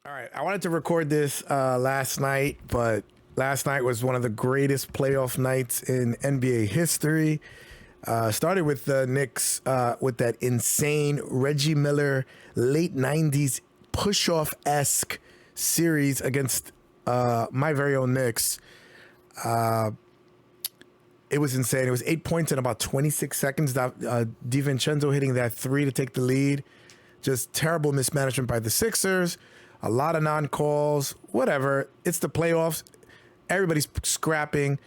All right, I wanted to record this last night, but last night was one of the greatest playoff nights in NBA history. Started with the Knicks with that insane Reggie Miller late 90s push-off-esque series against my very own Knicks. It was insane. It was 8 points in about 26 seconds. DiVincenzo hitting that three to take the lead. Just terrible mismanagement by the Sixers. A lot of non-calls, whatever. It's the playoffs. Everybody's scrapping.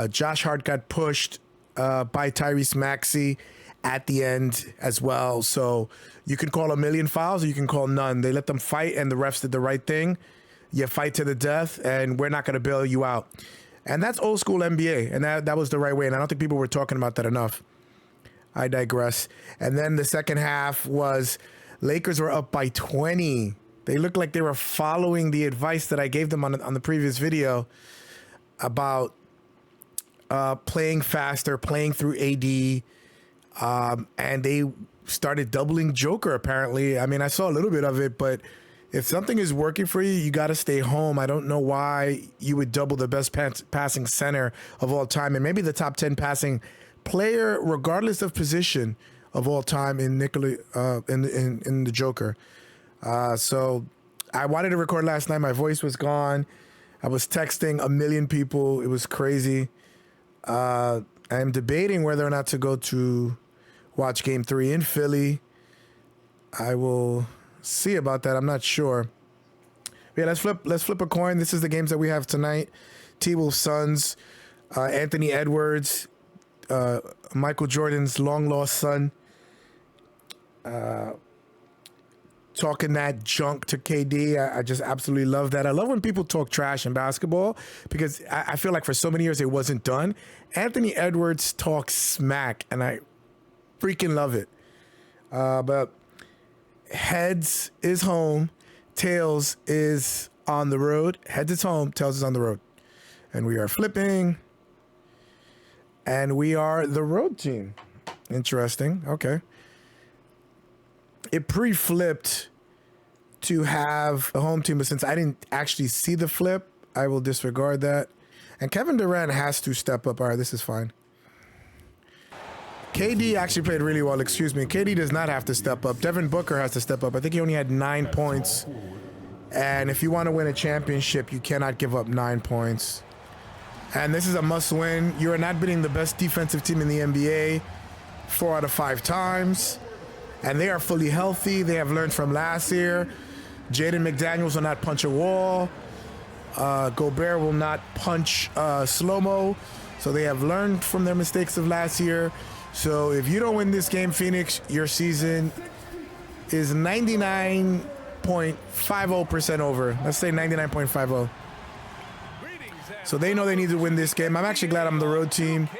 Josh Hart got pushed by Tyrese Maxey at the end as well. So you can call a million fouls or you can call none. They let them fight and the refs did the right thing. You fight to the death and we're not going to bail you out. And that's old school NBA. And that was the right way. And I don't think people were talking about that enough. I digress. And then the second half was Lakers were up by 20. They looked like they were following the advice that I gave them on the previous video about playing faster, playing through AD, and they started doubling Joker, apparently. I mean, I saw a little bit of it, but if something is working for you, you got to stay home. I don't know why you would double the best passing center of all time and maybe the top 10 passing player, regardless of position, of all time in in the Joker. So I wanted to record last night. My voice was gone. I was texting a million people. It was crazy. I'm debating whether or not to go to watch Game 3 in Philly. I will see about that. I'm not sure. Yeah, let's flip a coin. This is the games that we have tonight. T-Wolves Suns, Anthony Edwards, Michael Jordan's long lost son. Talking that junk to KD. I just absolutely love that. I love when people talk trash in basketball because I feel like for so many years it wasn't done. Anthony Edwards talks smack and I freaking love it. But heads is home, tails is on the road. Heads is home, tails is on the road. And we are flipping. And we are the road team. Interesting. Okay. It pre-flipped to have a home team, but since I didn't actually see the flip, I will disregard that. And Kevin Durant has to step up. All right, this is fine. KD actually played really well. Excuse me. KD does not have to step up. Devin Booker has to step up. I think he only had 9 points. And if you want to win a championship, you cannot give up 9 points. And this is a must-win. You are not beating the best defensive team in the NBA 4 out of 5 times. And they are fully healthy. They have learned from last year. Jaden McDaniels will not punch a wall. Gobert will not punch slow-mo. So they have learned from their mistakes of last year. So if you don't win this game, Phoenix, your season is 99.50% over. Let's say 99.50. So they know they need to win this game. I'm actually glad I'm the road team.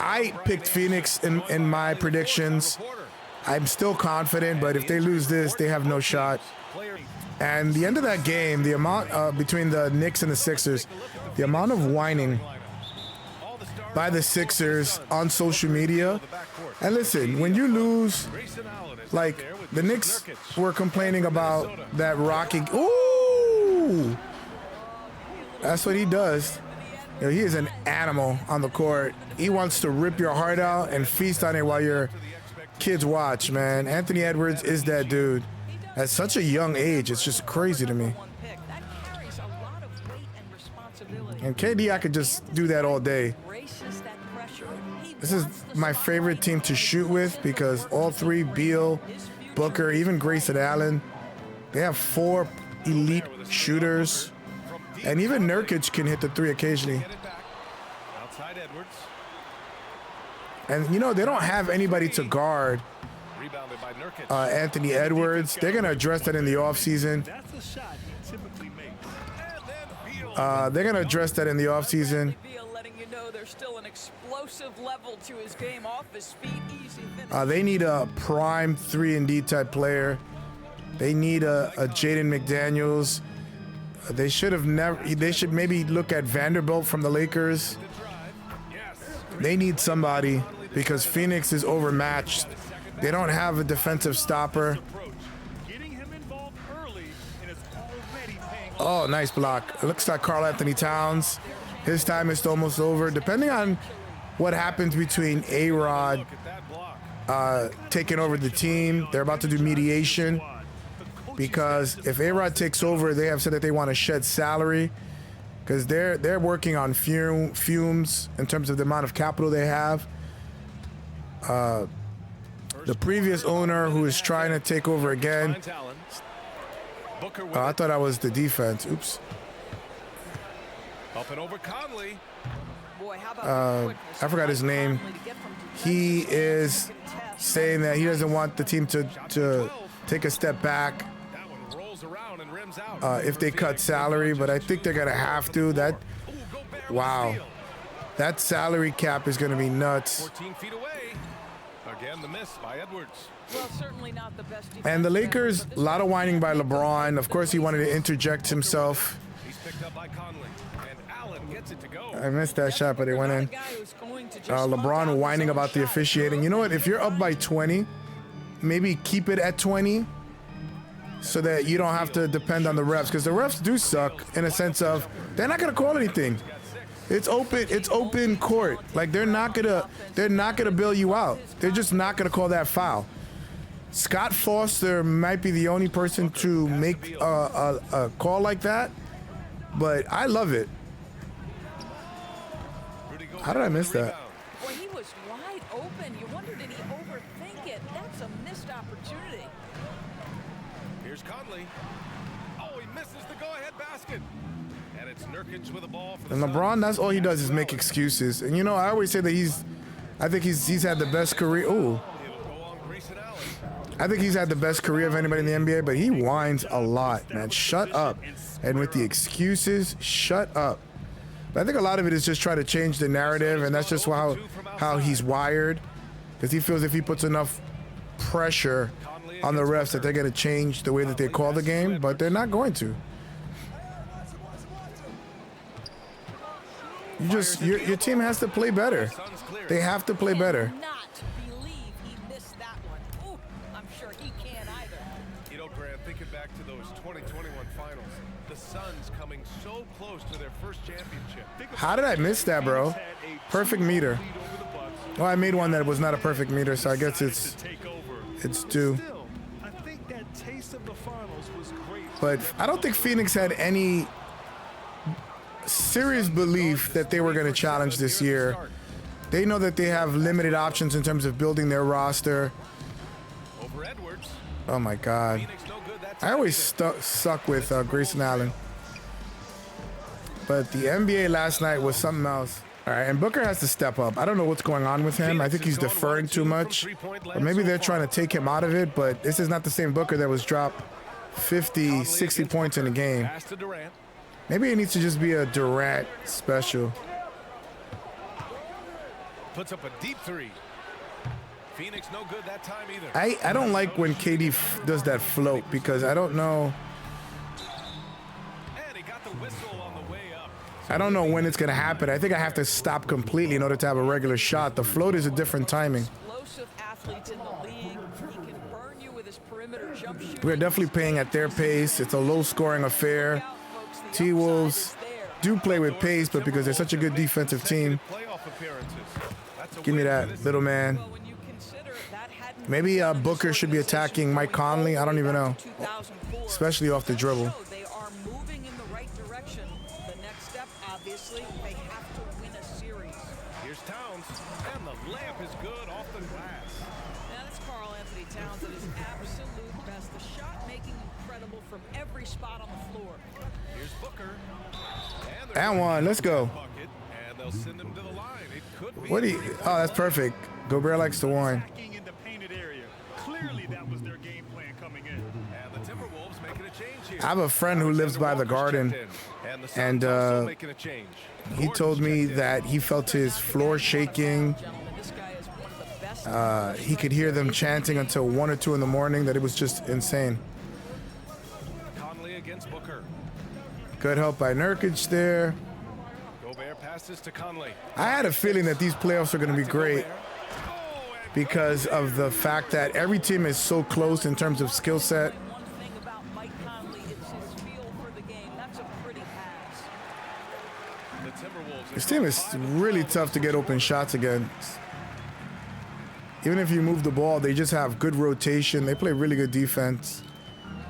I picked Phoenix in my predictions. I'm still confident, but if they lose this, they have no shot. And the end of that game, the amount between the Knicks and the Sixers, the amount of whining by the Sixers on social media. And listen, when you lose, like the Knicks were complaining about that Rocky. Ooh, that's what he does. You know, he is an animal on the court. He wants to rip your heart out and feast on it while your kids watch, man. Anthony Edwards is that dude. At such a young age, it's just crazy to me. And KD, I could just do that all day. This is my favorite team to shoot with because all three, Beal, Booker, even Grayson Allen, they have 4 elite shooters. And even Nurkic can hit the 3 occasionally. And, you know, they don't have anybody to guard Anthony Edwards. They're going to address that in the offseason. They're going to address that in the offseason. They need a prime 3-and-D type player. They need a Jaden McDaniels. They should have never. They should maybe look at Vanderbilt from the Lakers. They need somebody because Phoenix is overmatched. They don't have a defensive stopper. Oh, nice block. It looks like Karl Anthony Towns. His time is almost over. Depending on what happens between A-Rod taking over the team, they're about to do mediation. Because if A-Rod takes over, they have said that they want to shed salary. Because they're working on fumes in terms of the amount of capital they have. The previous owner who is trying to take over again. I thought I was the defense. Oops. Up and over Conley. I forgot his name. He is saying that he doesn't want the team to take a step back if they cut salary, but I think they're gonna have to. Wow, that salary cap is gonna be nuts. 14 feet away. Again, the miss by Edwards. Well, certainly not the best. And the Lakers, a lot of whining by LeBron. Of course, he wanted to interject himself. He's picked up by Conley, and Allen gets it to go. I missed that shot, but it went in. LeBron whining about the officiating. You know what? If you're up by 20, maybe keep it at 20 so that you don't have to depend on the refs, because the refs do suck in a sense of they're not gonna call anything. It's open court. Like they're not gonna bail you out. They're just not gonna call that foul. Scott Foster might be the only person to make a call like that, but I love it. How did I miss that? Well, he was wide open. You wonder, did he overthink it? That's a missed opportunity. Here's Conley. Oh, he misses the go-ahead basket. And it's Nurkic with the ball for the And LeBron, that's all he does is make excuses. And you know, I always say that I think he's had the best career. Ooh. I think he's had the best career of anybody in the NBA, but he whines a lot, man. Shut up. And with the excuses, shut up. But I think a lot of it is just trying to change the narrative, and that's just how he's wired. Because he feels if he puts enough pressure on the refs that they're going to change the way that they call the game, but they're not going to. Your team has to play better. They have to play better. Thinking back to those 2021 finals, the Suns coming so close to their first championship. How did I miss that, bro? Perfect meter. Well, I made one that was not a perfect meter, so I guess it's due. But I don't think Phoenix had any serious belief that they were going to challenge this year. They know that they have limited options in terms of building their roster. Oh my God. I always suck with Grayson Allen. But the NBA last night was something else. All right, and Booker has to step up. I don't know what's going on with him. I think he's deferring too much. Or maybe they're trying to take him out of it, but this is not the same Booker that was dropped 50, 60 points in a game. Maybe it needs to just be a Durant special. Puts up a deep three. Phoenix no good that time either. I don't like when KD does that float, because I don't know. And he got the whistle on the way up. I don't know when it's going to happen. I think I have to stop completely in order to have a regular shot. The float is a different timing. Explosive athletes in the league. He can burn you with his perimeter jump shooting. We're definitely playing at their pace. It's a low-scoring affair. T-Wolves do play with pace, but because they're such a good defensive team. Give me that, little man. Maybe Booker should be attacking Mike Conley. I don't even know. Especially off the dribble. They are moving in the right direction. The next step, obviously, they have to win a series. Here's Towns, and the layup is good off the glass. Now that's Karl Anthony Towns at his absolute best. The shot making incredible from every spot on the floor. Here's Booker. And one. Let's go. And they'll send him to the line. It could be. What do you? Oh, that's perfect. Gobert likes to whine. I have a friend who lives by the Garden, and he told me that he felt his floor shaking. He could hear them chanting until 1 or 2 in the morning, that it was just insane. Conley against Booker. Good help by Nurkic there. Gobert passes to Conley. I had a feeling that these playoffs are going to be great because of the fact that every team is so close in terms of skill set. That's a pretty pass. The Timberwolves. This team is really tough to get open shots against. Even if you move the ball, they just have good rotation. They play really good defense.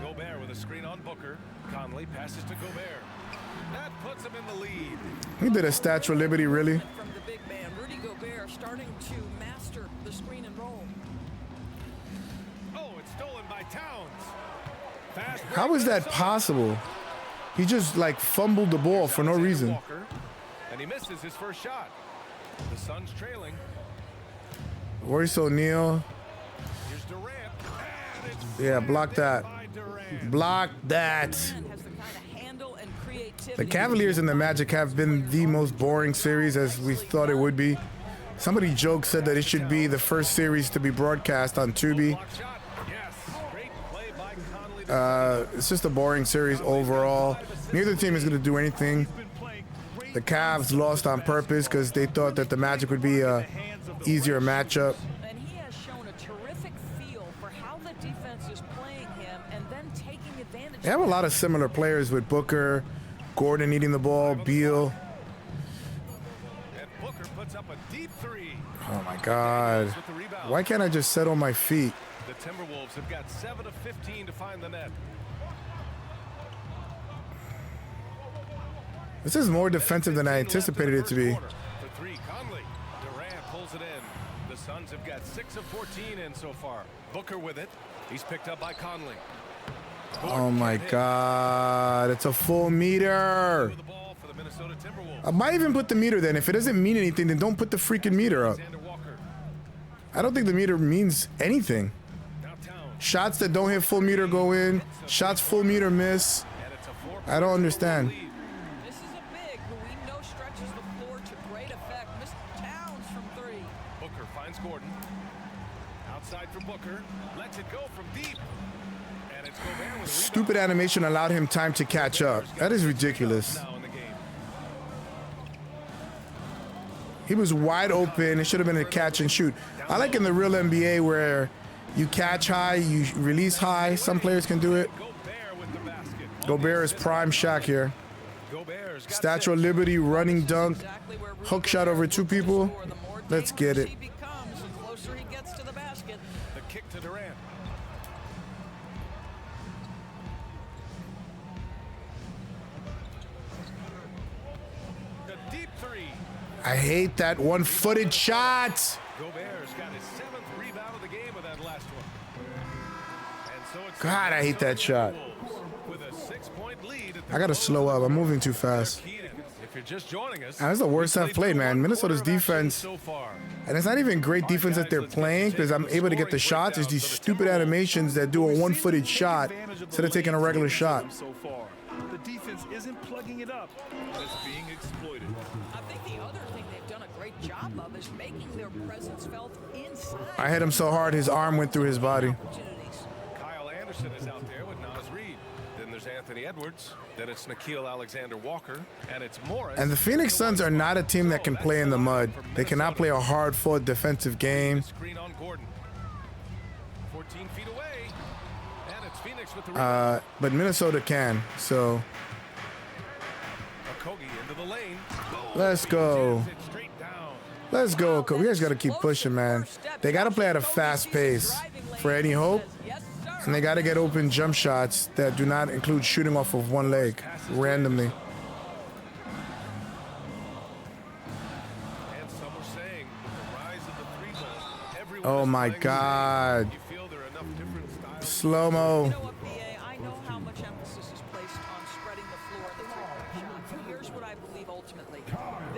Gobert with a screen on Booker. Conley passes to Gobert. That puts him in the lead. He did a Statue of Liberty, really. From the big man, Rudy Gobert starting to master the screen and roll. Oh, it's stolen by Towns. Fast break How is that Minnesota. possible? He just like fumbled the ball for no Alexander reason. Walker, and he misses his first shot. The Suns trailing. Royce O'Neal. Here's Durant. And it's Yeah, block that. by Durant. Block that. Has the kind of handle and creativity. The Cavaliers and the Magic have been the most boring series as we thought it would be. Somebody joked, said that it should be the first series to be broadcast on Tubi. Block shot. Yes. Great play by Conley. It's just a boring series overall. Neither team is going to do anything. The Cavs lost on purpose because they thought that the Magic would be a easier matchup. And he has shown a terrific feel for how the defense is playing him and then taking advantage. They have a lot of similar players with Booker, Gordon eating the ball, Beal. And Booker puts up a deep three. Oh my God. With the rebound. Why can't I just settle on my feet? The Timberwolves have got 7 of 15 to find the net. This is more defensive than I anticipated it to be. For three, Conley. Durant pulls it in. The Suns have got 6 of 14 in so far. Booker with it. He's picked up by Conley. Oh my God. It's a full meter. The ball for the Minnesota Timberwolves. I might even put the meter then. If it doesn't mean anything, then don't put the freaking meter up. Alexander Walker. I don't think the meter means anything. Now Towns. Shots that don't hit full meter go in. Shots full meter miss. And it's a 4 I don't understand. lead. This is a big who we know stretches the floor to great effect. Mr. Towns from 3. Booker finds Gordon. Outside for Booker. Lets it go from deep. And it's Gobert with a Stupid animation allowed him time to catch up. That is ridiculous. now in the game. He was wide open. It should have been a catch and shoot. I like in the real NBA where you catch high, you release high. Some players can do it. Gobert with the basket. Gobert is prime Shaq here. Gobert's got Statue of 6. Liberty, running dunk, Exactly where Rudy hook shot Gobert over 2 looks to people. score. The more Let's get it. dangerous he becomes, the closer he gets to the basket. The kick to Durant. The deep three. I hate that one-footed shot. Gobert's got his 7th rebound of the game with that last one. And so it's God, I hate that shot. with a 6-point lead. At the I gotta close slow up. I'm moving too fast. key. If you're just joining us, That's the worst I've played, man. Minnesota's defense, so far. and it's not even great defense that they're playing because I'm able to get the shots. It's these stupid animations that do a one-footed shot instead of taking a regular shot. So far, the defense isn't plugging it up, but it's being exploited. I think the other thing they've done a great job of is making their presence felt inside. I hit him so hard his arm went through his body. Opportunities. Kyle Anderson is out there with Nas Reed. Then there's Anthony Edwards. Then it's Nickeil Alexander-Walker. And it's Morris. And the Phoenix Suns are not a team that can play in the mud. They cannot play a hard-fought defensive game. Screen on Gordon. 14 feet away. And it's Phoenix with the rebound. But Minnesota can. So Okogie into the lane. let's go. Jams it straight down. Let's go. We guys got to keep pushing, man. They got to play at a fast pace for any hope. Yes, sir. And they got to get open jump shots that do not include shooting off of one leg randomly. And some are saying with the rise of the three ball, everyone Oh is my playing God. the same. You feel there are enough different styles. Slow-mo. You know what, BA? I know how much emphasis is placed on spreading the floor in the three-point shot. But here's what I believe ultimately.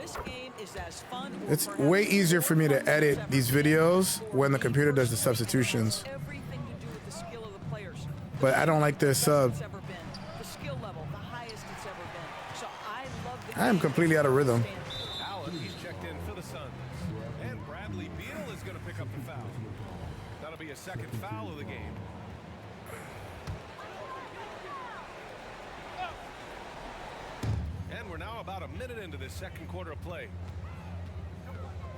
This game is as fun or It's perhaps way easier for me to fun as edit ever these been. videos when the computer does the substitutions. Everything to do with the skill of the players. But I don't like their sub. It's ever been. The skill level, the highest it's ever been. So I love the I am game. completely out of rhythm. Allen, he's checked in for the Suns. And Bradley Beal is going to pick up the foul. That'll be a second foul of the game. And we're now about a minute into this second quarter of play.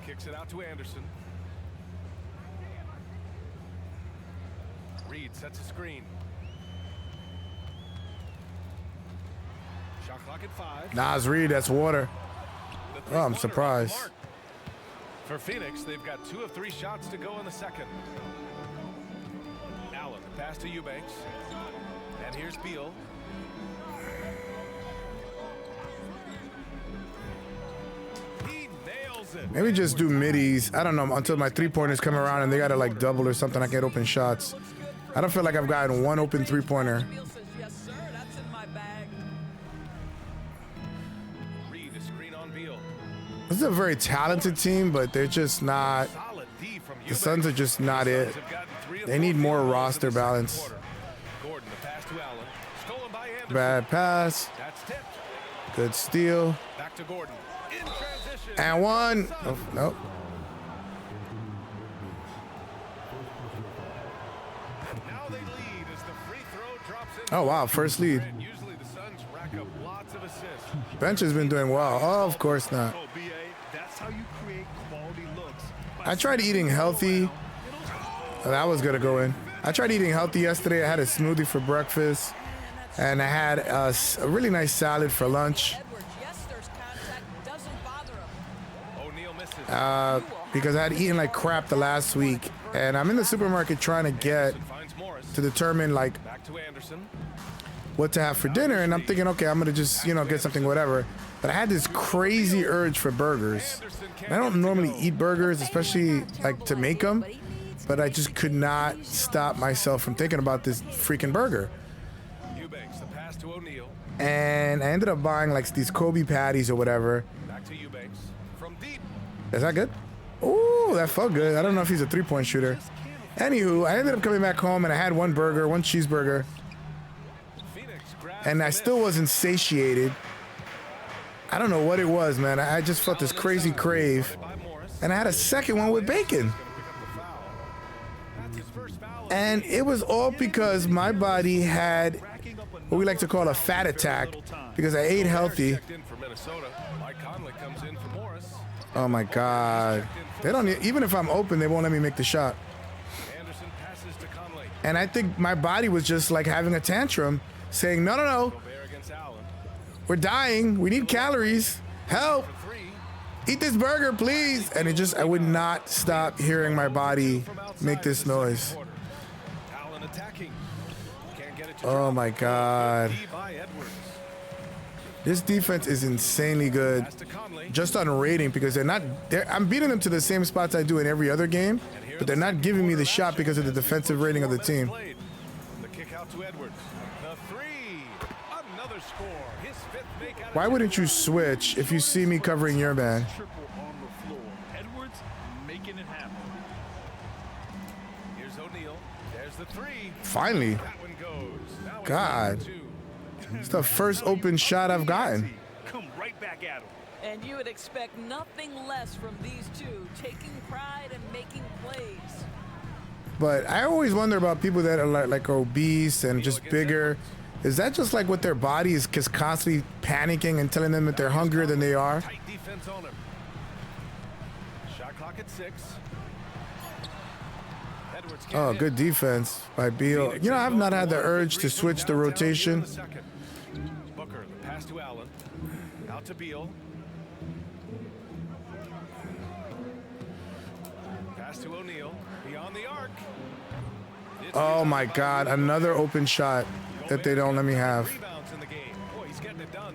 Kicks it out to Anderson. Reed sets a screen. Shot clock at 5. Nas Reed, that's water. The Oh, I'm three-pointer off the surprised. mark. For Phoenix, they've got 2 of 3 shots to go in the second. Allen, pass to Eubanks. And here's Beal. He nails it. Maybe just do middies. I don't know, until my three-pointers come around and they gotta like double or something. I can't open shots. I don't feel like I've gotten one open three-pointer. Beal says, yes, sir, that's in my bag. Reed, a screen on Beal. This is a very talented team, but they're just not. Solid D from The Eubanks. Suns are just not it. Suns have gotten 3 of They 4 need more field goals roster in the second balance. quarter. Gordon, the pass to Allen. Stolen by Anderson. Bad pass. That's tipped. Good steal. Back to Gordon. In transition. And one. Oh, nope. Now they lead as the free throw drops in. Oh, wow. First lead. And usually the Suns rack up lots of assists. Bench has been doing well. Oh, of course not. Oh, BA, that's how you create quality looks. I tried eating healthy. Oh, that was gonna go in. I tried eating healthy yesterday. I had a smoothie for breakfast, and I had a really nice salad for lunch. Edwards, yes, there's contact. Doesn't bother him. O'Neal misses. Because I had eaten like crap the last week, and I'm in the supermarket trying to get Anderson finds Morris. to determine like Back to Anderson. what to have for dinner, and I'm thinking, okay, I'm gonna just get something whatever. But I had this crazy urge for burgers. Anderson And I don't normally eat burgers, especially like to make them, but I just could not stop myself from thinking about this freaking burger. Eubanks, the pass to O'Neal. And I ended up buying like these Kobe patties or whatever. Back to Eubanks. From deep. Is that good? Ooh, that felt good. I don't know if he's a three-point shooter. Anywho, I ended up coming back home and I had one burger, one cheeseburger, Phoenix grabs and I still wasn't satiated. I don't know what it was, man. I just felt this crazy crave. by Morris. And I had a second one with bacon. Gonna pick up the foul. That's his first foul. And it was all because my body had what we like to call a fat attack because I ate healthy. Checked in for Minnesota. Mike Conley comes in for Morris. Oh my God. They don't, even if I'm open, they won't let me make the shot. Anderson passes to Conley. And I think my body was just like having a tantrum saying, no, no, no, Gobert against Allen. we're dying. We need calories. Help. For 3. Eat this burger, please. And I would not stop hearing my body From outside make this in the second noise. quarter. Allen attacking. Can't get it to Oh drop. my God. D by Edwards. This defense is insanely good. Pass to Conley. Just on rating because I'm beating them to the same spots I do in every other game, but they're not giving me the shot because of the defensive rating of the team. Played. The kick out to Edwards. The 3. Another score. His 5th make out of Why wouldn't you switch if you see me covering your man? Triple on the floor. Edwards making it happen. Here's O'Neal. There's the 3. Finally. That one goes. Now it's God. 2. It's the first open shot I've gotten. Come right back at him. And you would expect nothing less from these two, taking pride and making plays. But I always wonder about people that are like obese and just bigger. Is that just like what their body is just constantly panicking and telling them that they're hungrier than they are? Tight defense on him. Shot clock at 6. Edwards can't Oh, hit. good defense by Beal. You know, I've not had the urge to switch the rotation. Booker, the pass to Allen. Out to Beal. Pass to O'Neal. Beyond the arc. Oh my God, another open shot that they don't let me have. Rebounds in the game. Boy, he's getting it done.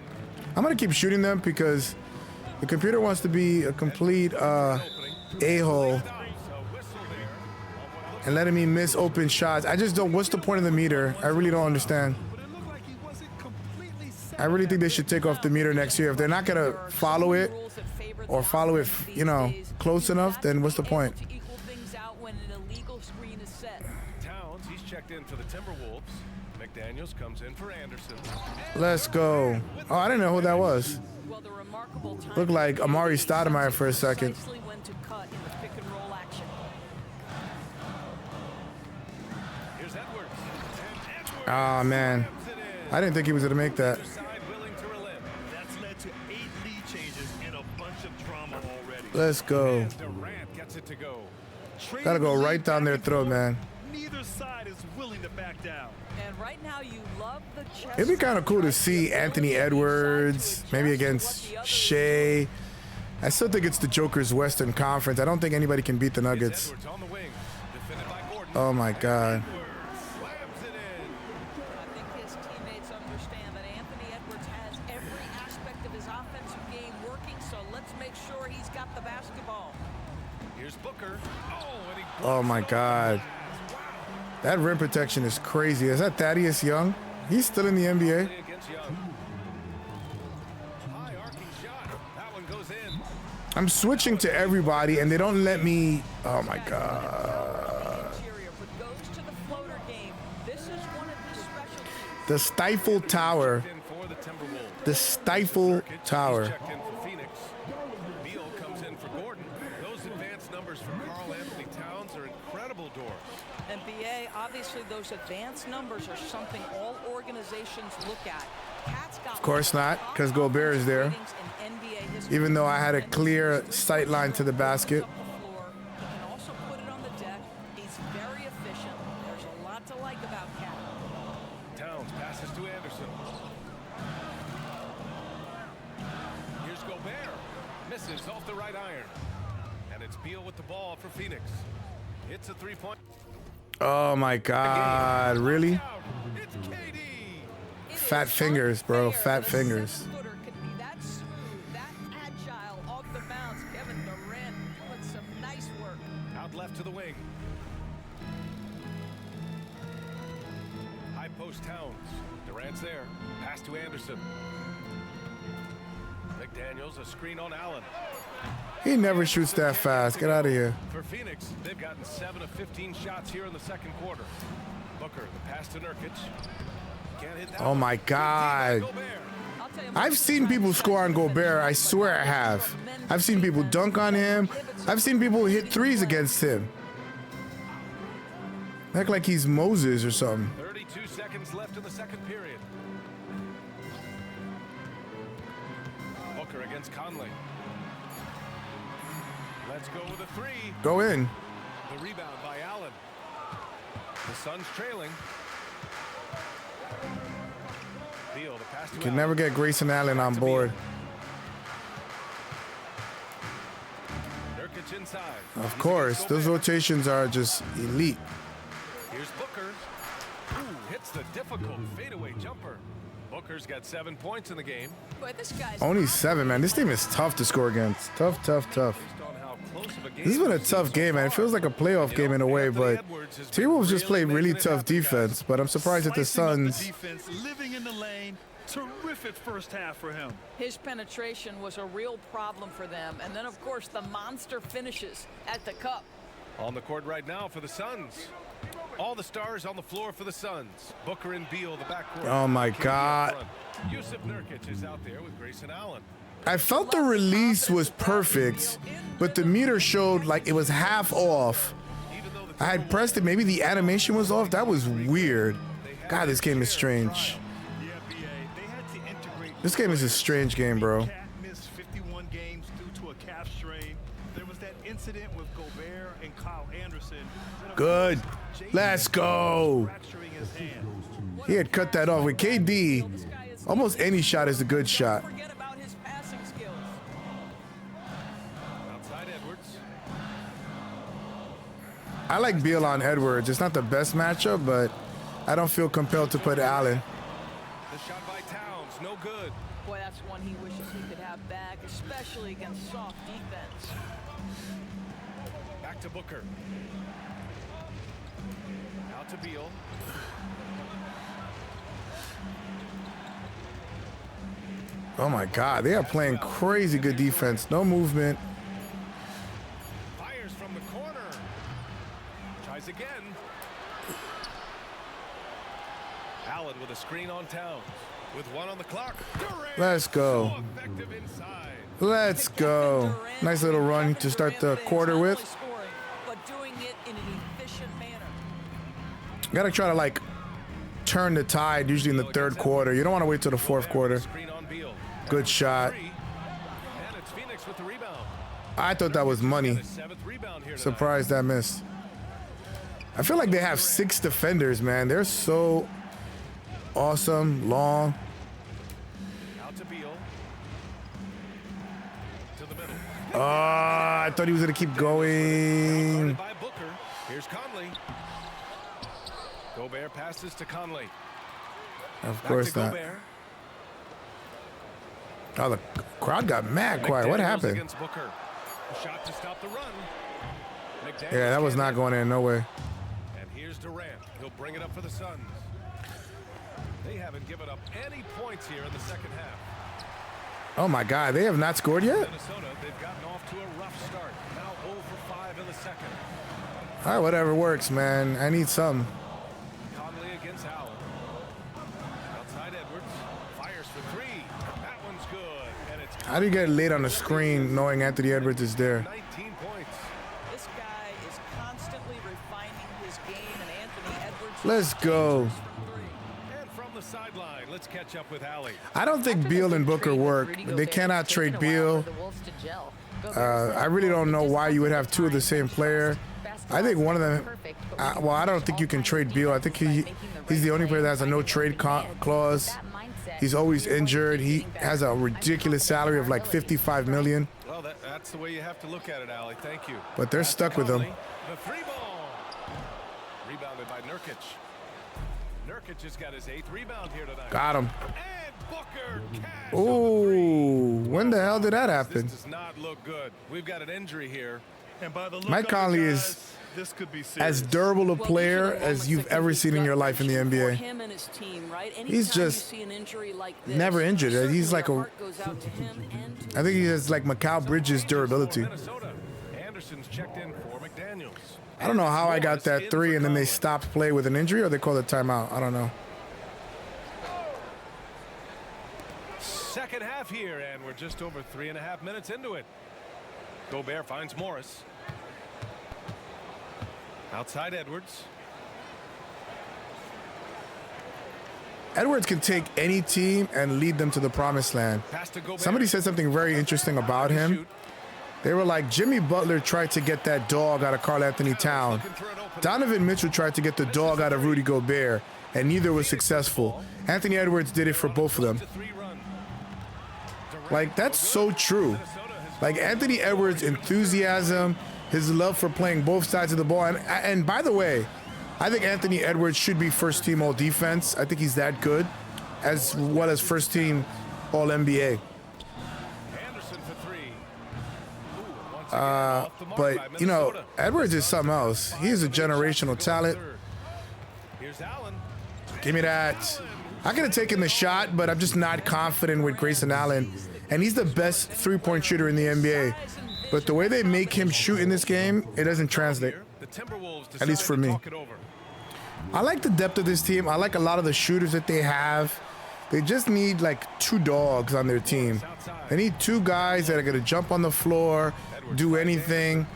I'm gonna keep shooting them because the computer wants to be a complete Opening. a-hole So whistle there. On what looks and letting me miss open shots. I just don't. What's the point of the meter? I really don't understand. But it looked like he wasn't completely set. I really think they should take off the meter next year. If they're not gonna follow it Rules that favor or the follow it, offense you these know, days. close enough, then what's the Able point? to equal things out when an illegal screen is set. Towns, he's checked in for the Timberwolves. McDaniels comes in for Anderson. Let's go. Oh, I didn't know who that was. Well, the remarkable time Looked like Amari Stoudemire for a second. precisely when to cut in the pick and roll action. Here's Edwards. And Edwards Ah, man. slams it in. I didn't think he was gonna make that. Side willing to relent. That's led to 8 lead changes and a bunch of drama already. Let's go. And Durant gets it to go. Gotta go right down their throat, man. neither side is willing to back down. And right now, you love the chess. It'd be kind of cool to see Anthony Edwards maybe against Shea. I still think it's the Joker's Western Conference. I don't think anybody can beat the Nuggets. Edwards on the wing, defended by Gordon. Oh my God. Slams it in. I think his teammates understand that Anthony Edwards has every aspect of his offensive game working, so let's make sure he's got the basketball. Here's Booker. And he Oh my God. That rim protection is crazy. Is that Thaddeus Young? He's still in the NBA. against Young. High arcing shot. That one goes in. I'm switching to everybody and they don't let me. Oh my God. Interior, but goes to the floater game. This is one of his specialties. The Stifle Tower. In for the Timberwolves. The Stifle He's Tower. checked in for Phoenix. Beal comes in for Gordon. Those advanced numbers for Karl Anthony Towns are incredible doors. And BA, obviously those advanced numbers are something all organizations look at. Cat's got Of course not, because Gobert is there. Even though I had a clear sight line to the basket. He can also put it on the deck. He's very efficient. There's a lot to like about Cat. Towns passes to Anderson. Here's Gobert. Misses off the right iron. And it's Beal with the ball for Phoenix. It's a three-point. Oh my God. Really? It's KD. Fat fingers, bro. Fat fingers. Footer could be that smooth, that agile off the bounce. Kevin Durant doing some nice work. Out left to the wing. High post Towns. Durant's there. Pass to Anderson. McDaniels, a screen on Allen. He never shoots that fast. Get out of here. For Phoenix, they've gotten 7 of 15 shots here in the second quarter. Booker, the pass to Nurkic. Can't hit that Oh one. my God. Gobert. I'll tell you, I've seen people score on Gobert. I swear I have. I've seen people dunk on him. I've seen people hit threes against him. Act like he's Moses or something. 32 seconds left in the second period. Booker against Conley. Let's go with a three. Go in. The rebound by Allen. The Suns trailing. Beal, the pass to Can Allen. never get Grayson Allen on board. Nurkic inside. Of course, those rotations are just elite. Here's Booker. Ooh, hits the difficult fadeaway jumper. Booker's got 7 points in the game. Boy, this guy's Only 7, man. This team is tough to score against. Tough, tough, tough. Based on how close of a game This has been a this tough is game, so man. It feels far. like a playoff game in a way, but T-Wolves just played really tough defense. But I'm surprised at the Slicing up Suns. defense, living in the lane. Terrific first half for him. His penetration was a real problem for them. And then, of course, the monster finishes at the cup. On the court right now for the Suns. All the stars on the floor for the Suns. Booker and Beal, the backcourt. Oh, my KD up God. front. Yusuf Nurkic is out there with Grayson Allen. I felt the release was perfect, but the meter showed like it was half off. Even though the I had pressed it. Maybe the animation was off. That was weird. God, this game is strange. Yeah, BA, they had to integrate. This game is a strange game, bro. Cat missed 51 games due to a calf strain. There was that incident with Gobert and Kyle Anderson. Then, of Good. course, Jason Let's go. fracturing his hand. He had cut that off with KD. Almost any shot is a good shot. Forget about his passing skills. outside Edwards. I like Beal on Edwards. It's not the best matchup, but I don't feel compelled to put Allen. The shot by Towns, no good. Boy, that's one he wishes he could have back, especially against soft defense. Back to Booker. Out to Beal. Oh my God, they are playing crazy good defense. No movement. Fires from the corner. Tries again. Allen with a screen on Towns. With 1 on the clock. Durant, Let's go. so effective inside. Let's go. Nice little run to start the quarter with. Scoring, but doing it in an efficient manner. Gotta try to like turn the tide usually in the third quarter. You don't want to wait till the fourth quarter. Screen on Beal. Good shot. Three. And it's Phoenix with the rebound. I thought that was money. His 7th rebound here tonight. Surprised that missed. I feel like they have 6 defenders, man. They're so awesome, long. Out to Beal. To the middle. Oh, I thought he was gonna keep going. By Booker. Here's Conley. Gobert passes to Conley. Of Back course to not. Gobert. Oh, the crowd got mad quiet. What McDaniels happened? Against Booker. A shot to stop the run. McDaniels Yeah, that was can't not hit. going in. No way. And here's Durant. He'll bring it up for the Suns. They haven't given up any points here in the second half. Oh my God, they have not scored yet. Minnesota, they've gotten off to a rough start. Now 0 for 5 in the second. All right, whatever works, man. I need some. Conley against Allen. Outside Edwards. Fires for 3. That one's good. And it's How do you get late on the screen knowing Anthony Edwards is there? 19 points. This guy is constantly refining his game, and Anthony Edwards. Let's go. from 3. And from the sideline, let's catch up with Allie. I don't think Beal and Booker work. They cannot trade Beal. I really don't know why you would have 2 of the same player. I think one of them. Well, I don't think you can trade Beal. I think he's the only player that has a no trade clause. He's always injured. He has a ridiculous salary of like $55 million. Well, that's the way you have to look at it, Allie. Thank you. But they're stuck with him. Conley, the 3-ball. Rebounded by Nurkic. Nurkic has got his 8th rebound here tonight. Got him. And Booker cash. Ooh, when the hell did that happen? This does not look good. We've got an injury here. And by the look Mike of it, Conley guys, is this could be as serious. durable a player as you've ever seen in your life in the For NBA. him and his team, right? He's Anytime just you see an injury like this, never injured. He's certainly like our a. heart goes out to him and to I think he has like Mikal Bridges durability. Minnesota. Anderson's checked in for McDaniels. I don't know how I got that 3 and then they stopped play with an injury or they called a timeout. I don't know. Second half here, and we're just over 3.5 minutes into it. Gobert finds Morris. Outside Edwards. Edwards can take any team and lead them to the promised land. Pass to Gobert. Somebody said something very interesting about him. Shoot. They were like, Jimmy Butler tried to get that dog out of Karl Anthony Towns. Looking for an opening. Donovan Mitchell tried to get the dog out of Rudy Gobert, and neither was successful. Anthony Edwards did it for both of them. To 3 run. Like, that's so true. Like, Anthony Edwards' enthusiasm, his love for playing both sides of the ball. And by the way, I think Anthony Edwards should be first team all defense. I think he's that good, as well as first team all NBA. Anderson for 3. Ooh, once again, off the mark by But, you know, Minnesota. Edwards is something else. He is a generational talent. Here's Allen. Give me that. I could have taken the shot, but I'm just not confident with Grayson Allen. And he's the best three-point shooter in the NBA. But the way they make him shoot in this game, it doesn't translate. The Timberwolves At least for decide to me. talk it over. I like the depth of this team. I like a lot of the shooters that they have. They just need like 2 dogs on their team. They need 2 guys that are going to jump on the floor, do anything,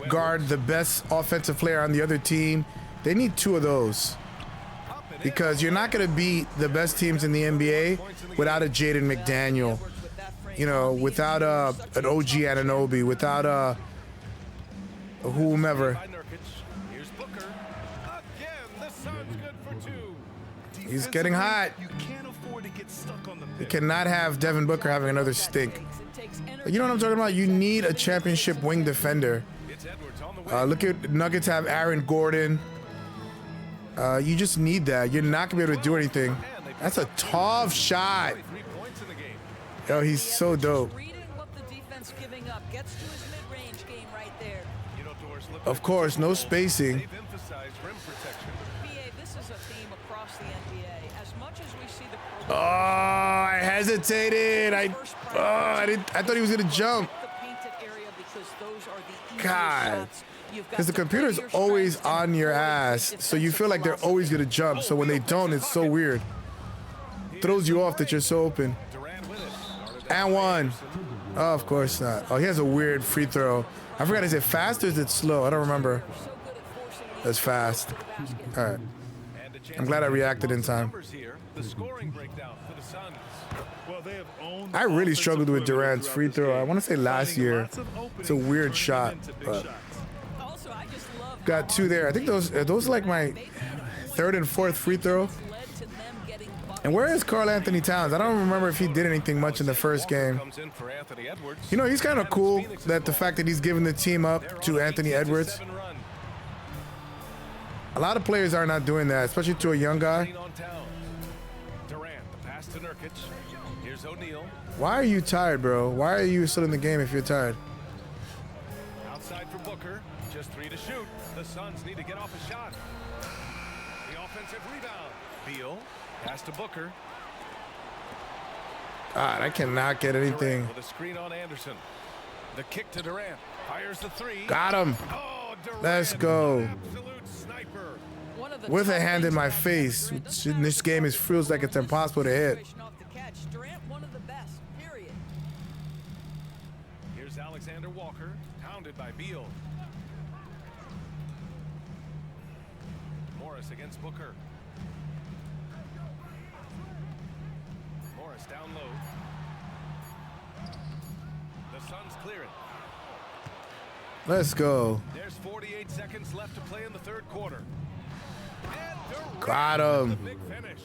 guard the best offensive player on the other team. They need 2 of those. Because you're not going to beat the best teams in the NBA without a Jaden McDaniel, you know, without an OG Anunoby, without a whomever. By Nurkic. Here's Booker. Again, the Suns good for 2. He's getting hot. You can't afford to get stuck on the You bench. cannot have Devin Booker having another stink. You know what I'm talking about? You need a championship wing defender. It's Edwards on the way. Look at Nuggets have Aaron Gordon. You just need that. You're not gonna be able to do anything. That's a tough shot. 3 points in the game. Yo, he's so dope. Reading what the defense giving up gets to his mid-range game right there. You know, Doris, look Of course, no spacing. They've emphasized rim protection. BA, this is a theme across the NBA. As much as we see the Oh, I hesitated. I thought he was gonna jump. the painted area because those are the easiest God. shots. You've got Because the to play computer's your always strengths and on your employ ass, his so you feel like they're defensive always gonna jump. So when they don't, it's so weird. Throws you off that you're so open. Durant with it. Guarded by And one. Anderson. Oh, of course not. Oh, he has a weird free throw. I forgot, is it fast or is it slow? I don't remember. It's fast. All right. And a chance I'm glad to I get reacted in close time. numbers here. The scoring breakdown for the Suns. Well, they have owned I really offensive struggled with perimeter Durant's throughout free this throw. game, I want to say last finding year. lots of It's a openings, weird turning shot, them into big but shots. Also, I just love got 2 there. I think those are like my 3rd and 4th free throw. And where is Karl Anthony Towns? I don't remember if he did anything much in the first game. You know, he's kind of cool that the fact that he's giving the team up to Anthony Edwards. A lot of players are not doing that, especially to a young guy. Durant, the pass to Nurkic. Here's O'Neal. Why are you tired, bro? Why are you still in the game if you're tired? Outside for Booker. Just 3 to shoot. The Suns need to get off a shot. The offensive rebound. Beal. Pass to Booker. God, I cannot get anything. Durant with a screen on Anderson. The kick to Durant. Fires the 3. Got him. Oh, Durant, Let's go. absolute sniper. With a hand in my face. Which in this game, it feels like it's impossible to hit. Durant, one of the best, period. Here's Alexander Walker, pounded by Beal. Morris against Booker. Morris down low. The Suns clear it. Let's go. There's 48 seconds left to play in the 3rd quarter. And Durant Got him. with the big finish.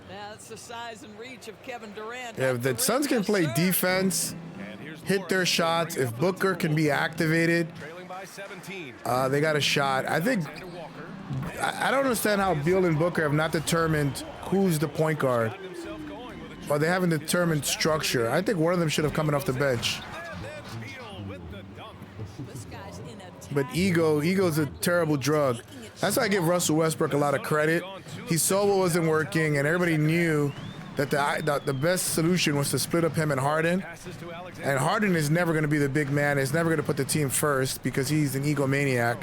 Now that's the size and reach of Kevin Durant. Yeah, if the Suns can play defense, And here's hit their Morris shots. bringing If up the Booker can be activated, trailing by 17. they got a shot. I think Alexander Walker I don't understand how Beal and Booker have not determined who's the point guard. got himself going with a Or they haven't determined structure. I think one of them should have come in off the bench. and then Beal with the dunk. This guy's in a But ego's a terrible drug. That's why I give Russell Westbrook a lot of credit. He saw what wasn't working, and everybody knew that the best solution was to split up him and Harden. Passes to Alexander. And Harden is never going to be the big man. He's never going to put the team first because he's an egomaniac.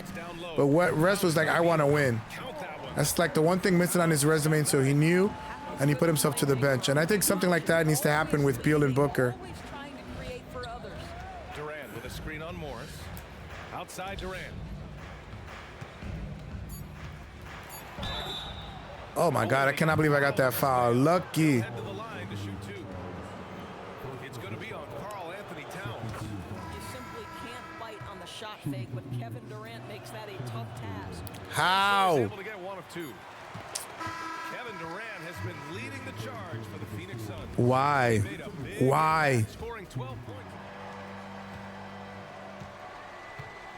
But what Russ was like, I want to win. Count that one. That's like the one thing missing on his resume, so he knew, and he put himself to the bench. And I think something like that needs to happen with Beal and Booker. always trying to create for others. Durant with a screen on Morris. Outside Durant. Oh my God, I cannot believe I got that foul. Lucky. Head to the line to shoot 2. It's going to be on Karl Anthony Towns. You simply can't bite on the shot fake, but Kevin Durant makes that a tough task. He's How? able to get 1 of 2. Kevin Durant has been leading the charge for the Phoenix Suns. Why? Made a big Why? impact, scoring 12 points.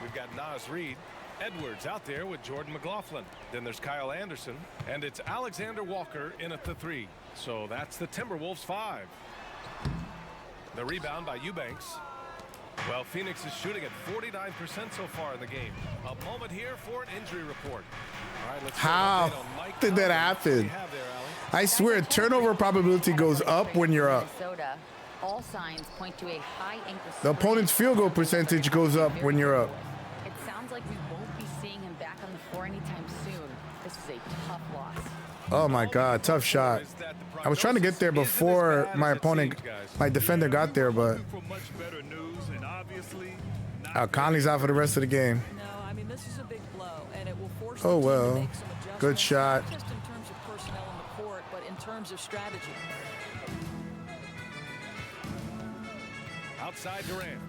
We've got Naz Reid. Edwards out there with Jordan McLaughlin. Then there's Kyle Anderson. And it's Alexander Walker in at the 3. So that's the Timberwolves 5. The rebound by Eubanks. Well, Phoenix is shooting at 49% so far in the game. A moment here for an injury report. All right, let's get an How update on Mike did that Conley. What do happen? you have there, Allie? I swear, turnover probability goes up when you're up. Minnesota. All signs point to a high ankle The opponent's field goal percentage goes up when you're up. It sounds like we won't be seeing him back on the floor anytime soon. This is a tough loss. Oh my God, tough shot. I was trying to get there before my opponent, my defender got there, but For much better news, and obviously not Conley's out for the rest of the game. No, I mean, this is a big blow, and it will force Oh, the team well. to make some adjustments. Good shot. Not just in terms of personnel on the court, but in terms of strategy. Outside Durant.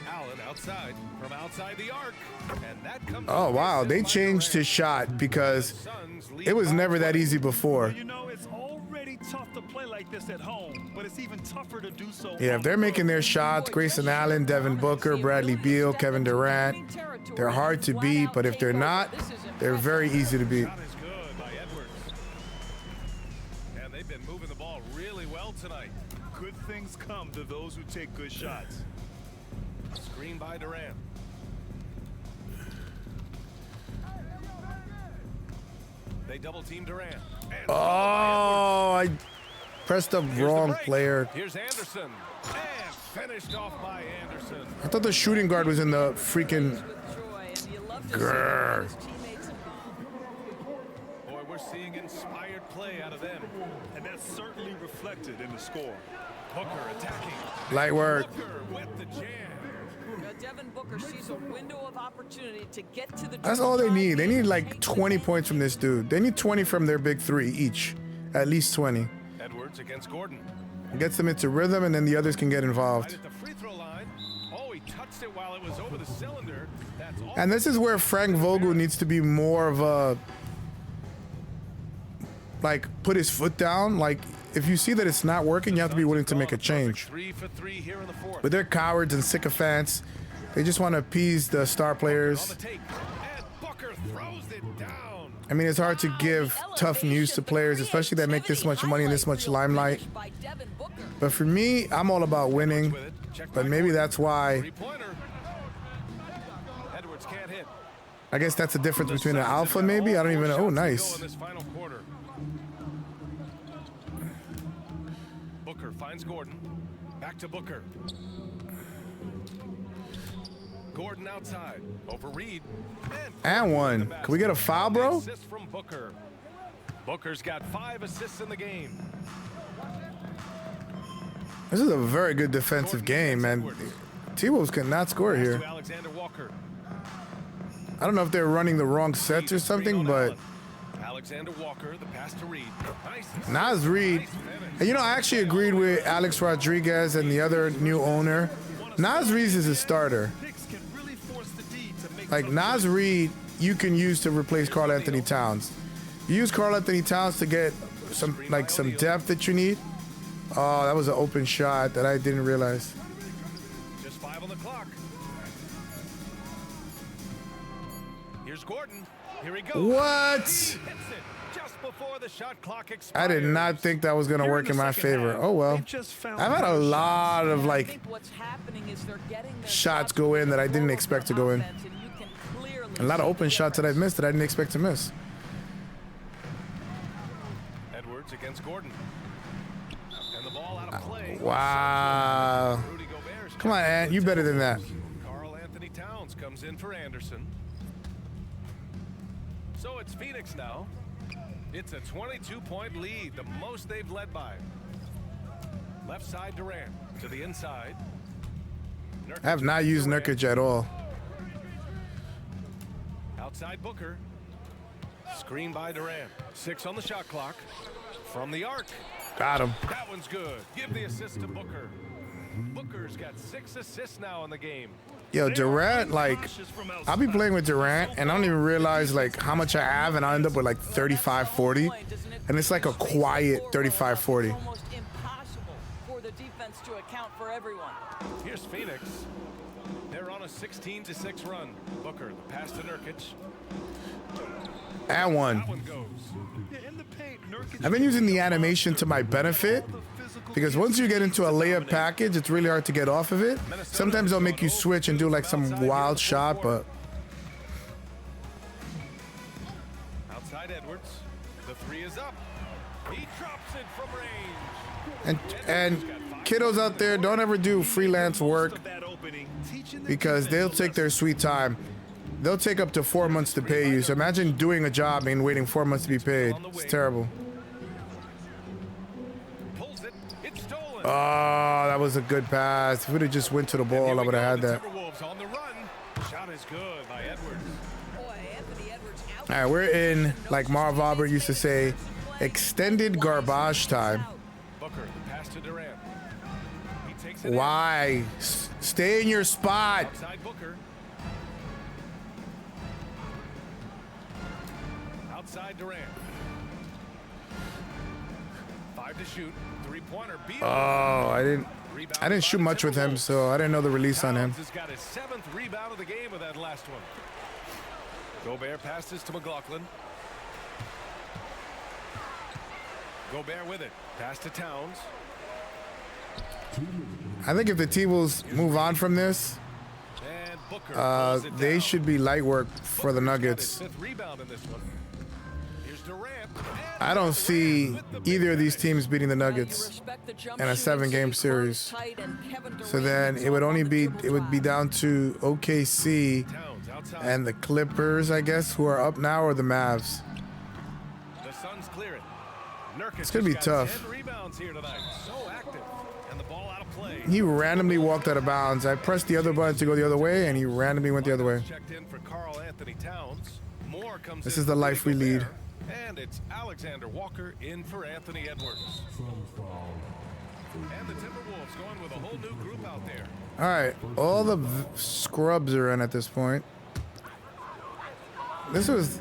Allen outside from outside the arc. And that comes Oh wow, they changed his shot because Suns lead it was by never that easy before. You know, it's already tough to play like this at home, but it's even tougher to do so. Yeah, if they're making their shots, Grayson Allen, Devin Booker, Bradley Beal, Kevin Durant, they're hard to beat, but if they're not, they're very easy to beat. Shot is good by Edwards. And they've been moving the ball really well tonight. Good things come to those who take good shots. Screen by Durant. They double team Durant. And Oh, I pressed the here's the wrong break. player. Here's Anderson. And finished off by Anderson. I thought the shooting guard was in the freaking. With joy, and you love to see Grr. his teammates involved. Boy, we're seeing inspired play out of them. And that's certainly reflected in the score. Booker attacking. Light work. Booker with the jam. Now, Devin Booker sees a window of opportunity to get to the. That's all they need. They need like 20 points from this dude. They need 20 from their big 3 each. At least 20. Edwards against Gordon. It gets them into rhythm, and then the others can get Right involved. at the free throw line. Oh, he touched it while it was over the cylinder. That's all. And this is where Frank Vogel needs to be more of a, like, put his foot down. Like, if you see that it's not working, you have to be willing to make a change. 3 for 3 here in the fourth. But they're cowards and sycophants. They just want to appease the star On players. the take, and Booker throws it down. I mean, it's hard to give tough news to players, especially that make this much money and this much limelight. By Devin Booker. But for me, I'm all about winning. With it, check But by maybe Gordon. that's why, Three-pointer. Edwards can't hit. I guess that's the difference between an Suns have alpha, got maybe. all I don't even know. 4 Oh, shots to go nice. in this final quarter. Booker finds Gordon. Back to Booker. Gordon outside. Over Reed. And one. Can we get a foul, bro? Assist from Booker. Booker's got 5 assists in the game. This is a very good defensive game, man. T-Wolves cannot score here. To Alexander Walker. I don't know if they're running the wrong sets or something, but Alexander Walker, the pass to Reed. Nice. Nas Reed. Nice finish. And you know, I actually agreed with Alex Rodriguez and the other new owner. Nas Reed is a starter. Picks can really force the D to make Like, tough Nas Reed, you can use to replace Karl Anthony Towns. You use Karl Anthony Towns to get some depth that you need. Oh, that was an open shot that I didn't realize. Just 5 on the clock. Here's Gordon. Here he goes. What? Hits it just before the shot clock expires. I did not think that was gonna Here work in my second favor. half, Oh well. they've just found I've had a their shot. lot of I like think what's happening is they're getting their shots go in that I didn't expect to go in. offense, and you can clearly a lot of see open the shots that I difference. missed that I didn't expect to miss. Edwards against Gordon. And the ball out of play. Wow. Rudy Gobert's Come on, Ant, you better than that. Karl Anthony Towns comes in for Anderson. So it's Phoenix now. It's a 22-point lead, the most they've led by. Left side Durant to the inside. I have not used Nurkic at all. Outside Booker. Screen by Durant. 6 on the shot clock. From the arc. Got him. That one's good. Give the assist to Booker. Booker's got 6 assists now in the game. Yo, Durant, like, I'll be playing with Durant and I don't even realize like how much I have and I end up with like 35-40. And it's like a quiet 35-40. Almost impossible for the defense to account for everyone. Here's Phoenix. They're on a 16-6 run. Booker, the pass to Nurkic. And one. That one goes. Yeah, in the paint, Nurkic I've been using the animation to my benefit because once you get into a layup package, it's really hard to get off of it. Sometimes they'll make you switch and do like some wild shot, but Outside Edwards. The 3 is up. He drops it from range. and kiddos out there, don't ever do freelance work of that opening, teaching the because they'll defense a take their sweet time. They'll take up to 4 months to pay you. So imagine doing a job and waiting 4 months to be paid. It's terrible. Pulls it. It's stolen. Oh, that was a good pass. If we'd have just went to the ball, I would have had that. Timberwolves on the run. Shot is good by Edwards. Boy, Anthony Edwards out. All right, we're in, like Marv Albert used to say, extended garbage time. Booker, the pass to Durant. He takes it in. Why? Stay in your spot. Outside Booker. Outside Durant. 5 to shoot. 3-pointer. Beal. Oh, I didn't shoot much with him, so I didn't know the release on him. Towns has got his 7th rebound of the game with that last one. Gobert passes to McLaughlin. Gobert with it. Pass to Towns. I think if the T-Wolves move on from this, And Booker pulls it they down. should be light work for the Booker's got Nuggets. his 5th rebound in this one. Here's Durant. I don't see either of these teams beating the Nuggets in a 7-game series. So then it would be down to OKC Towns outside. and the Clippers, I guess, who are up now, or the Mavs. The Suns clear it. Nurkic It's gonna be has got tough. 10 rebounds here tonight. So active. And the ball out of play. He randomly walked out of bounds. I pressed the other button to go the other way, and he randomly went the other way. Checked in for Karl Anthony Towns. Moore comes This in is the for life we Rudy lead. Gobert. And it's Alexander Walker in for Anthony Edwards. And the Timberwolves going with a whole new group out there. All right, all the scrubs are in at this point. This was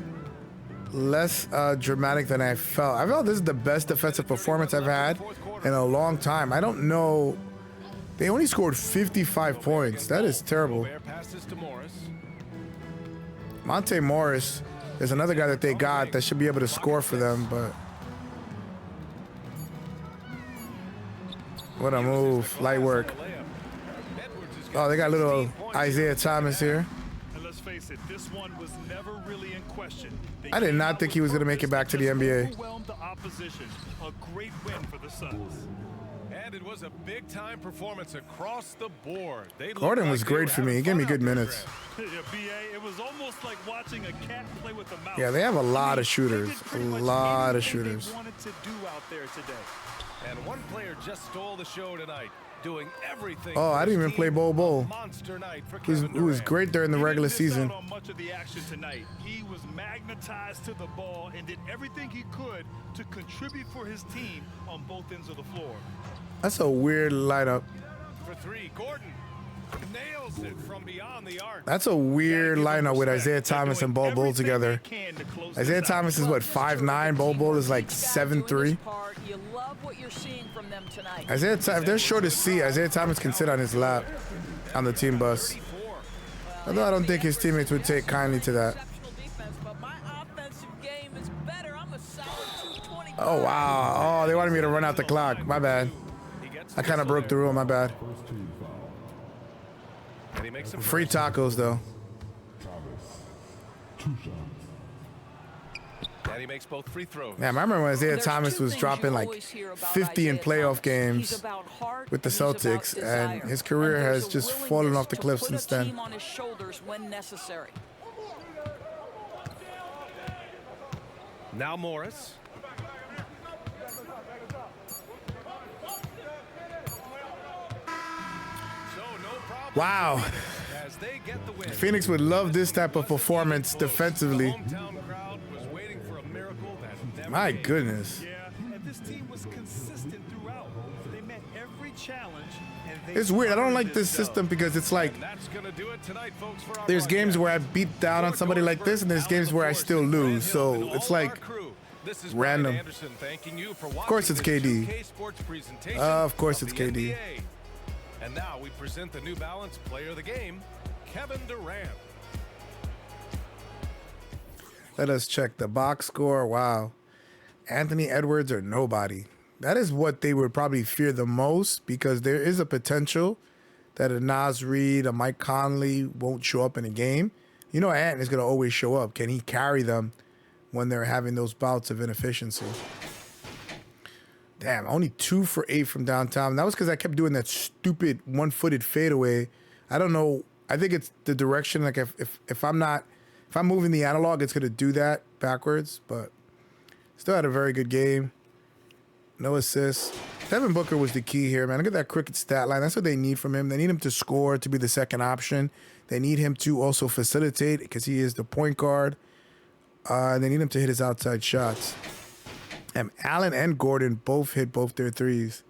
less dramatic than I felt. I felt this is the best defensive performance I've had in a long time. I don't know. They only scored 55 points. That is terrible. Monte Morris is another guy that they got that should be able to score for them, but what a move. Light work. Oh, they got little Isaiah Thomas here. And let's face it, this one was never really in question. I did not think he was going to make it back to the NBA. Overwhelmed the opposition. A great win for the Suns. And it was a big-time performance across the board. Gordon was great for me. He gave me good minutes. Yeah, BA, it was almost like watching a cat play with a mouse. Yeah, they have a lot of shooters. A lot of Anything shooters. they wanted to do out there today. And one player just stole the show tonight, doing everything. Oh, I didn't even play Bol Bol. Monster night for Who was Kevin great during the He regular didn't miss season. out on much of the action tonight. He was magnetized to the ball and did everything he could to contribute for his team on both ends of the floor. That's a weird lineup. For three, Gordon nails it from beyond the arc. That's a weird lineup with Isaiah Thomas and Bol Bol together. Isaiah Thomas is what, 5'9", Bol Bol is like 7'3". You love what you're seeing from them tonight. Isaiah, if they're short to see, Isaiah Thomas can sit on his lap on the team bus. Although I don't think his teammates would take kindly to that. Exceptional defense, but my offensive game is better. I'm a solid 220. Oh, wow. Oh, they wanted me to run out the clock. My bad. I kind of broke the rule. My bad. And he makes some Free tacos, though. And he makes both free throws. Man, I remember when Isaiah There's Thomas two was things dropping you like always hear about 50 in Isaiah playoff Thomas. games He's about heart with the and he's about Celtics, and desire. his career And has there's a just fallen off the willingness cliff to put since a then. team on his shoulders when necessary. Now Morris. So no problem. Wow. As they get the win. Phoenix would love this type of performance defensively. The hometown crowd was waiting for a miracle that never My came. goodness. Yeah, and this team was consistent throughout. They met every challenge. And they It's weird. I don't earned like this dub. system because it's like And that's gonna do it tonight, folks, for our there's games broadcast. where I beat down on somebody like this, and there's games where I still lose. So it's like random. Of course it's KD. Of course it's KD. NBA. And now we present the New Balance player of the game, Kevin Durant. Let us check the box score. Wow. Anthony Edwards or nobody. That is what they would probably fear the most, because there is a potential that a Nas Reed, a Mike Conley won't show up in a game. You know, Ant is going to always show up. Can he carry them when they're having those bouts of inefficiency? Damn, only 2 for 8 from downtown. That was because I kept doing that stupid one-footed fadeaway. I don't know. I think it's the direction. Like if I'm moving the analog, it's gonna do that backwards. But still had a very good game. No assists. Devin Booker was the key here, man. Look at that cricket stat line. That's what they need from him. They need him to score, to be the second option. They need him to also facilitate, because he is the point guard. They need him to hit his outside shots. And Allen and Gordon both hit both their threes.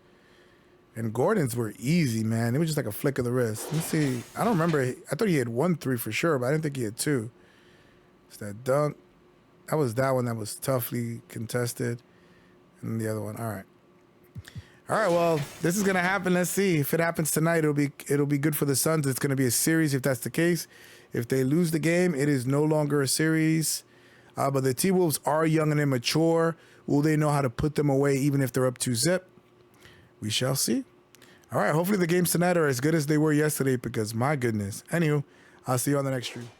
And Gordon's were easy, man. It was just like a flick of the wrist. Let's see. I don't remember. I thought he had 1 3 for sure, but I didn't think he had 2. It's that dunk. That was that one that was toughly contested. And the other one. All right. All right, well, this is going to happen. Let's see. If it happens tonight, it'll be good for the Suns. It's going to be a series if that's the case. If they lose the game, it is no longer a series. But the T-Wolves are young and immature. Will they know how to put them away even if they're up 2-0? We shall see. All right, hopefully the games tonight are as good as they were yesterday, because my goodness. Anywho, I'll see you on the next stream.